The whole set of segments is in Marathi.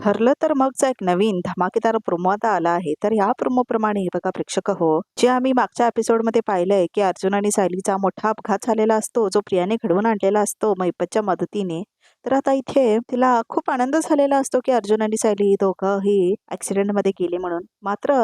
ठरलं तर मगचा एक नवीन धमाकेदार प्रोमो आता आला आहे. तर ह्या प्रोमो प्रमाणे बघा प्रेक्षक हो, जे आम्ही मागच्या एपिसोडमध्ये पाहिलंय की अर्जुन आणि सायलीचा मोठा अपघात झालेला असतो, जो प्रियाने घडवून आणलेला असतो महिपतच्या मदतीने. तर आता इथे तिला खूप आनंद झालेला असतो की अर्जुन आणि सायली दोघंही ऍक्सिडेंट मध्ये गेले म्हणून. मात्र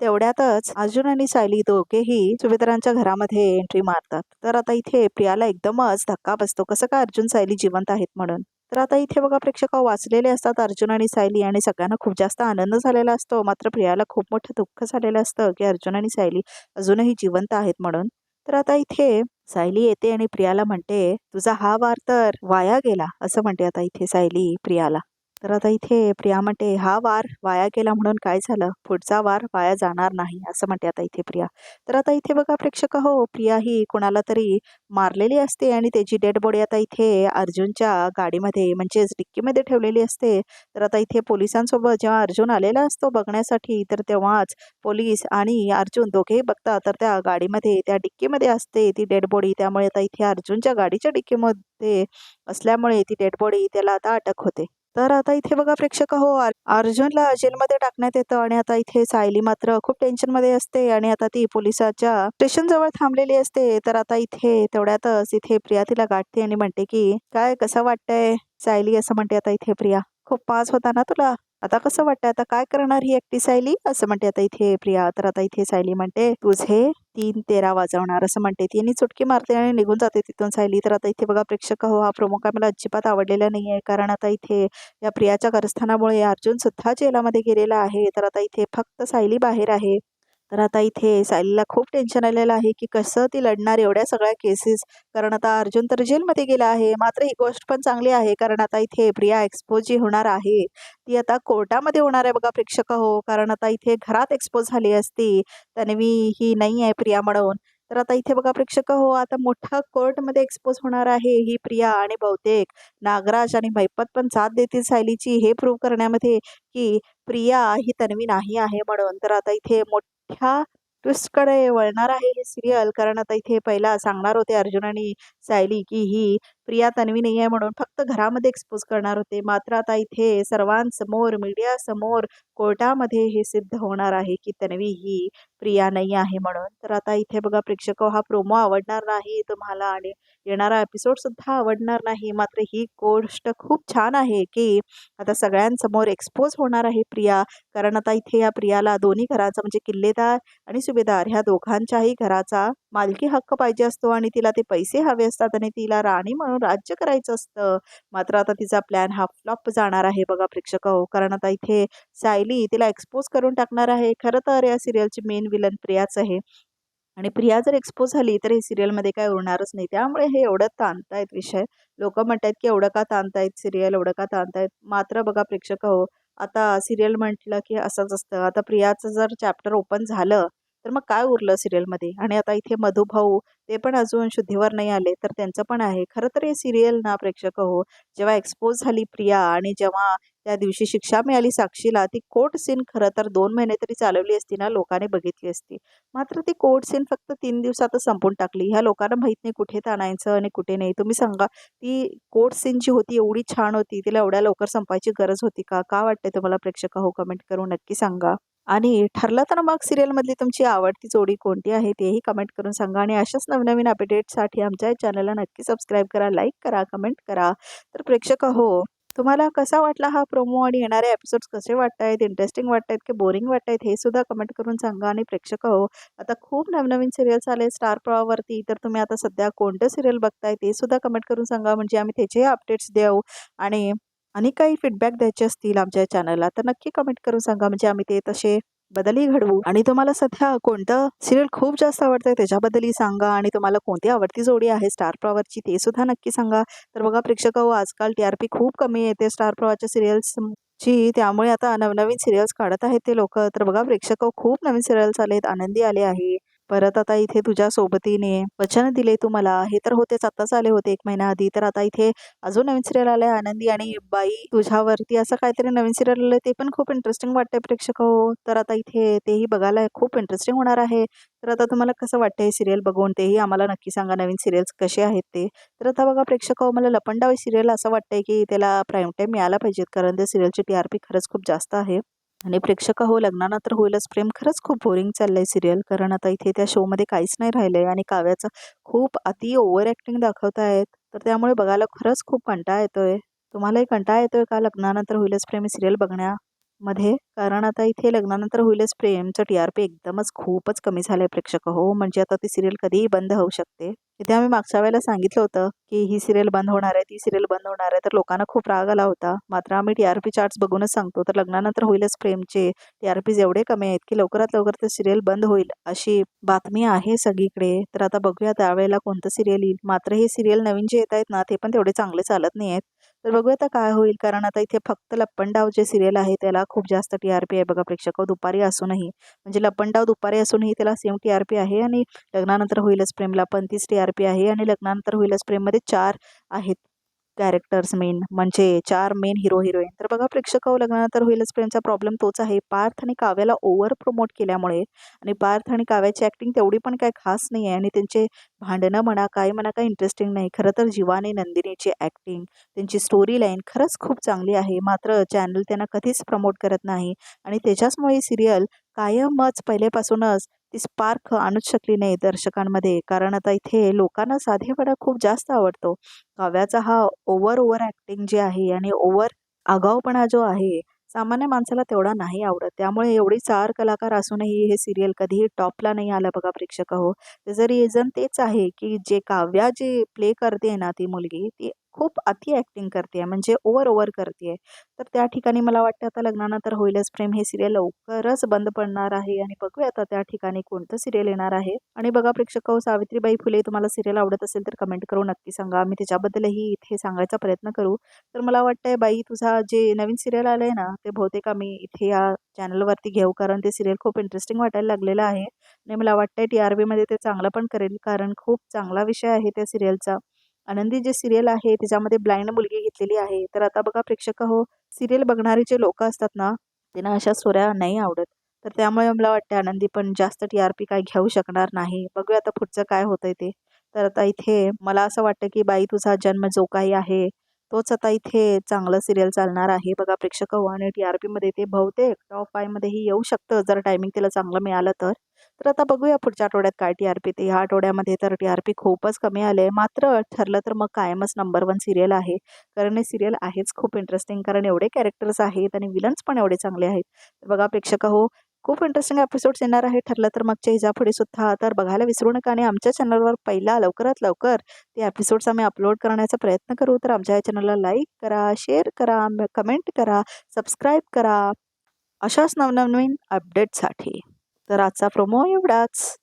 तेवढ्यातच अर्जुन आणि सायली दोघेही सुभेदारांच्या घरामध्ये एंट्री मारतात. तर आता इथे प्रियाला एकदमच धक्का बसतो, कसं काय अर्जुन सायली जिवंत आहेत म्हणून. तर आता इथे बघा प्रेक्षक वाचलेले असतात अर्जुन आणि सायली आणि सगळ्यांना खूप जास्त आनंद झालेला असतो. मात्र प्रियाला खूप मोठं दुःख झालेलं असतं की अर्जुन आणि सायली अजूनही जिवंत आहेत म्हणून. तर आता इथे सायली येते आणि प्रियाला म्हणते, तुझा हा वार तर वाया गेला असं म्हणते आता इथे सायली प्रियाला. तर आता इथे प्रिया म्हणते, हा वार वाया गेला म्हणून काय झालं, पुढचा वार वाया जाणार नाही असं म्हणते आता इथे प्रिया. तर आता इथे बघा प्रेक्षक हो, प्रिया ही कोणाला तरी मारलेली असते आणि त्याची डेड बॉडी आता इथे अर्जुनच्या गाडीमध्ये म्हणजेच डिक्कीमध्ये ठेवलेली असते. तर आता इथे पोलिसांसोबत जेव्हा अर्जुन आलेला असतो बघण्यासाठी, तर तेव्हाच पोलीस आणि अर्जुन दोघेही बघतात, तर त्या गाडीमध्ये त्या डिक्कीमध्ये असते ती डेड बॉडी. त्यामुळे आता इथे अर्जुनच्या गाडीच्या डिक्कीमध्ये असल्यामुळे ती डेड बॉडी त्याला आता अटक होते. तर आता इथे बघा प्रेक्षक हो, अर्जुनला जेलमध्ये टाकण्यात येतं आणि आता इथे सायली मात्र खूप टेन्शन मध्ये असते आणि आता ती पोलिसाच्या स्टेशन जवळ थांबलेली असते. तर आता इथे तेवढ्यातच इथे प्रिया तिला गाठते आणि म्हणते की काय कसं वाटतंय सायली, असं म्हणते आता इथे प्रिया. खूप पास होता ना तुला, आता कसं वाटतंय, आता काय करणार ही एकटी सायली असं म्हणते आता इथे प्रिया. तर आता इथे सायली म्हणते, तुझे 3:13 वाजवणार असं म्हणते ती आणि चुटकी मारते आणि निघून जाते तिथून सायली. तर आता इथे बघा प्रेक्षक हो, हा प्रोमो काय मला अजिबात आवडलेला नाहीये, कारण आता इथे या प्रियाच्या कारस्थानामुळे अर्जुन सुद्धा जेलामध्ये गेलेला आहे. तर आता इथे फक्त सायली बाहेर आहे. तर आता इथे सायलीला खूप टेन्शन आलेलं आहे की कसं ती लढणार एवढ्या सगळ्या केसेस, कारण आता अर्जुन तर जेलमध्ये गेला आहे. मात्र ही गोष्ट पण चांगली आहे, कारण आता इथे प्रिया एक्सपोज जी होणार आहे ती आता कोर्टामध्ये होणार आहे बघा प्रेक्षक हो, कारण आता इथे घरात एक्सपोज झाली असती तन्वी ही नाही आहे प्रिया म्हणून. तर आता इथे बघा प्रेक्षक हो, आता मोठा कोर्टमध्ये एक्सपोज होणार आहे ही प्रिया आणि बहुतेक नागराज आणि महिपत पण साथ देतील सायलीची हे प्रूव्ह करण्यामध्ये की प्रिया ही तन्वी नाही आहे म्हणून. तर आता इथे मोठ्या ट्विस्टकडे वळणार आहे हे सिरियल, कारण आता इथे पहिला सांगणार होते अर्जुन आणि सायली की ही प्रिया तन्वी नाही आहे म्हणून, फक्त घरामध्ये एक्सपोज करणार होते. मात्र आता इथे सर्वांसमोर मीडिया समोर कोर्टामध्ये हे सिद्ध होणार आहे की तन्वी ही प्रिया नाही आहे म्हणून. तर आता इथे बघा प्रेक्षक हा प्रोमो आवडणार नाही तुम्हाला आणि येणारा एपिसोड सुद्धा आवडणार नाही. मात्र ही गोष्ट खूप छान आहे की आता सगळ्यांसमोर एक्सपोज होणार आहे प्रिया, कारण आता इथे या प्रियाला दोन्ही घराचा म्हणजे किल्लेदार आणि सुभेदार ह्या दोघांच्याही घराचा मालकी हक्क पाहिजे असतो आणि तिला ते पैसे हवे असतात आणि तिला राणी म्हणून राज्य करायचं असतं. मात्र आता तिचा प्लॅन हा फ्लॉप जाणार आहे बघा प्रेक्षक हो, कारण आता इथे सायली तिला एक्सपोज करून टाकणार आहे. खरं तर या सिरियलची मेन विलन प्रियाच आहे आणि प्रिया जर एक्सपोज झाली तर हे सिरियलमध्ये काय उरणारच नाही. त्यामुळे हे एवढं ताणतायत विषय. लोक म्हणतायत की एवढं का ताणतायत सिरियल, एवढं का ताणतायत. मात्र बघा प्रेक्षक हो, आता सिरियल म्हटलं की असंच असतं. आता प्रियाचं जर चॅप्टर ओपन झालं तर मग काय उरलं सिरियलमध्ये. आणि आता इथे मधुभाऊ ते पण अजून शुद्धीवर नाही आले, तर त्यांचं पण आहे. खरं तर हे सिरियल ना प्रेक्षक हो, जेव्हा एक्सपोज झाली प्रिया आणि जेव्हा त्या दिवशी शिक्षा मिळाली साक्षीला, ती कोर्ट सीन खरं तर 2 महिने तरी चालवली असती ना, लोकांनी बघितली असती. मात्र ती कोर्ट सीन फक्त 3 दिवसातच संपवून टाकली. ह्या लोकांना माहित नाही कुठे ताणायचं आणि कुठे नाही. तुम्ही सांगा, ती कोर्ट सीन जी होती एवढी छान होती, तिला एवढ्या लवकर संपायची गरज होती का? का वाटतंय तुम्हाला प्रेक्षक हो? कमेंट करून नक्की सांगा. आणि ठरलं तर मग सिरियलमधली तुमची आवडती जोडी कोणती आहे तेही कमेंट करून सांगा. आणि अशाच नवनवीन अपडेट्ससाठी आमच्या चॅनलला नक्की सबस्क्राईब करा, लाईक करा, कमेंट करा. तर प्रेक्षक हो, तुम्हाला कसा वाटला हा प्रोमो आणि येणारे एपिसोड्स कसे वाटतायत, इंटरेस्टिंग वाटतायत की बोरिंग वाटतायत हे सुद्धा कमेंट करून सांगा. आणि प्रेक्षक हो, आता खूप नवनवीन सिरियल्स आले स्टार प्रवाहावरती, तर तुम्ही आता सध्या कोणतं सिरियल बघताय ते सुद्धा कमेंट करून सांगा, म्हणजे आम्ही त्याचे अपडेट्स देऊ. आणि आणि काही फीडबॅक द्यायचे असतील आमच्या चॅनलला तर नक्की कमेंट करून सांगा, म्हणजे आम्ही ते तसे बदलही घडवू. आणि तुम्हाला सध्या कोणतं सिरियल खूप जास्त आवडतंय त्याच्याबद्दलही सांगा. आणि तुम्हाला कोणती आवडती जोडी आहे स्टार प्रवाहवरची ते सुद्धा नक्की सांगा. तर बघा प्रेक्षक हो, आजकाल TRP खूप कमी येते स्टार प्रवाहच्या सिरियल्स ची, त्यामुळे आता नवनवीन सिरियल्स काढत आहेत ते लोक. तर बघा प्रेक्षक हो, खूप नवीन सिरियल्स आलेत, आनंदी आले आहे, परत आता इथे तुझ्या सोबतीने वचन दिले तू मला, हे तर होतेच, आत्ताच आले होते 1 महिना आधी. तर आता इथे अजून नवीन सिरियल आलंय आनंदी आणि बाई तुझ्यावरती, असं काहीतरी नवीन सिरियल आलंय, ते पण खूप इंटरेस्टिंग वाटतंय प्रेक्षक हो. तर आता इथे तेही बघायला खूप इंटरेस्टिंग होणार आहे. तर आता तुम्हाला कसं वाटतंय हे सिरियल बघून, तेही आम्हाला नक्की सांगा. नवीन सिरियल्स कसे आहेत ते. तर आता बघा प्रेक्षक हो, मला लपंडाव सिरियल असं वाटतंय की त्याला प्राईम टाईम मिळाला पाहिजेत, कारण त्या सिरियलची टी-आर-पी खरंच खूप जास्त आहे. आणि प्रेक्षक हो, लग्नानंतर होईलच प्रेम खरंच खूप बोरिंग चाललंय सिरियल, कारण आता इथे त्या शोमध्ये काहीच नाही राहिलंय आणि काव्याचं खूप अति ओव्हर ॲक्टिंग दाखवतायत. तर त्यामुळे बघायला खरंच खूप कंटाळा येतोय. तुम्हालाही कंटाळा येतोय का लग्नानंतर होईलच प्रेम सिरियल बघण्यामध्ये? कारण आता इथे लग्नानंतर होईलच प्रेमचं टी-आर-पी एकदमच खूपच कमी झालंय प्रेक्षक हो. म्हणजे आता ती सिरियल कधीही बंद होऊ शकते. इथे आम्ही मागच्या वेळेला सांगितलं होतं की ही सिरियल बंद होणार आहे, ती सिरियल बंद होणार आहे. तर लोकांना खूप राग आला होता. मात्र आम्ही टी-आर-पी चार्ट्स बघूनच सांगतो. तर लग्नानंतर होईलच प्रेमचे टी-आर-पीज एवढे कमी आहेत की लवकरात लवकर ते सिरियल बंद होईल अशी बातमी आहे सगळीकडे. तर आता बघूया त्यावेळेला कोणतं सिरियल येईल. मात्र हे सिरियल नवीन जे येत आहेत ना, ते पण तेवढे चांगले चालत नाही आहेत. तर बघूया आता काय होईल, कारण आता इथे फक्त लपंडाव जे सिरियल आहे त्याला खूप जास्त टी-आर-पी आहे बघा प्रेक्षक, दुपारी असूनही. म्हणजे लपंडाव दुपारी असूनही त्याला सेम टी-आर-पी आहे आणि लग्नानंतर होईलच प्रेमला पण तीच टी-आर-पी आहे. आणि लग्नानंतर होईलच प्रेममध्ये 4 आहेत कॅरेक्टर्स मेन, म्हणजे 4 मेन हिरो-हिरोईन. तर बघा प्रेक्षक हो, लग्नानंतर होईलच प्रेमचा प्रॉब्लेम तोच आहे. पार्थ आणि काव्याला ओव्हर प्रमोट केल्यामुळे, आणि पार्थ आणि काव्याची ॲक्टिंग तेवढी पण काही खास नाही आहे आणि त्यांचे भांडणं म्हणा, काय म्हणा, काही इंटरेस्टिंग नाही. खरं तर जीवा आणि नंदिनीची ॲक्टिंग, त्यांची स्टोरी लाईन खरंच खूप चांगली आहे. मात्र चॅनल त्यांना कधीच प्रमोट करत नाही आणि त्याच्याचमुळे सीरियल कायमच पहिल्यापासूनच ती स्पार्क आणूच शकली नाही दर्शकांमध्ये. कारण आता इथे लोकांना साधेपणा खूप जास्त आवडतो. काव्याचा हा ओव्हर ॲक्टिंग जी आहे आणि ओव्हर आगाऊपणा जो आहे, सामान्य माणसाला तेवढा नाही आवडत. त्यामुळे एवढी 4 कलाकार असूनही हे सीरियल कधीही टॉपला नाही आलं बघा प्रेक्षक हो. त्याचं रिझन तेच आहे की जे काव्या जे प्ले करते ना ती मुलगी, ती खूप अति ॲक्टिंग करते, म्हणजे ओव्हर करते. तर त्या ठिकाणी मला वाटतं आता लग्नानंतर होईलच प्रेम हे सिरियल लवकरच बंद पडणार आहे आणि बघूया आता त्या ठिकाणी कोणतं सिरियल येणार आहे. आणि बघा प्रेक्षक हो, सावित्रीबाई फुले तुम्हाला सिरियल आवडत असेल तर कमेंट करून नक्की सांगा. आम्ही त्याच्याबद्दलही इथे सांगायचा प्रयत्न करू. तर मला वाटतंय बाई तुझा जे नवीन सिरियल आलंय ना, ते बहुतेक आम्ही इथे या चॅनलवरती घेऊ, कारण ते सिरियल खूप इंटरेस्टिंग वाटायला लागलेलं आहे आणि मला वाटतंय टी-आर-पीमध्ये ते चांगलं पण करेल, कारण खूप चांगला विषय आहे त्या सिरियलचा. आनंदी जे सिरियल आहे त्याच्यामध्ये ब्लाइंड मुलगी घेतलेली आहे. तर आता बघा प्रेक्षक हो, सिरियल बघणारे जे लोकं असतात ना, त्यांना अशा स्टोऱ्या नाही आवडत. तर त्यामुळे मला वाटतं आनंदी पण जास्त टी-आर-पी काही घेऊ शकणार नाही. बघूया आता पुढचं काय होतंय ते. तर आता इथे मला असं वाटतं की बाई तुझा जन्म जो काही आहे, तोच आता इथे चांगलं सिरियल चालणार आहे बघा प्रेक्षक हो. आणि टी-आर-पीमध्ये ते बहुतेक टॉप 5 मध्येही येऊ शकतं, जर टायमिंग त्याला चांगलं मिळालं तर. तर आता बघूया पुढच्या आठवड्यात काय टी-आर-पी ते. ह्या आठवड्यामध्ये तर टी-आर-पी खूपच कमी आले. मात्र ठरलं तर मग कायमच नंबर 1 सीरियल आहे. कारण हे सीरियल आहेच खूप इंटरेस्टिंग, कारण एवढे कॅरेक्टर्स आहेत आणि विलन्स पण एवढे चांगले आहेत. तर बघा प्रेक्षक हो, खूप इंटरेस्टिंग एपिसोड्स येणार आहे ठरलं तर मागच्या ह्याच्यापुढे सुद्धा. तर बघायला विसरू नका आणि आमच्या चॅनलवर पहिला लवकरात लवकर ते एपिसोड्स आम्ही अपलोड करण्याचा प्रयत्न करू. तर आमच्या या चॅनलला लाईक करा, शेअर करा, कमेंट करा, सबस्क्राईब करा. अशाच नवनवीन अपडेटसाठी. तर आजचा प्रोमो एवढाच.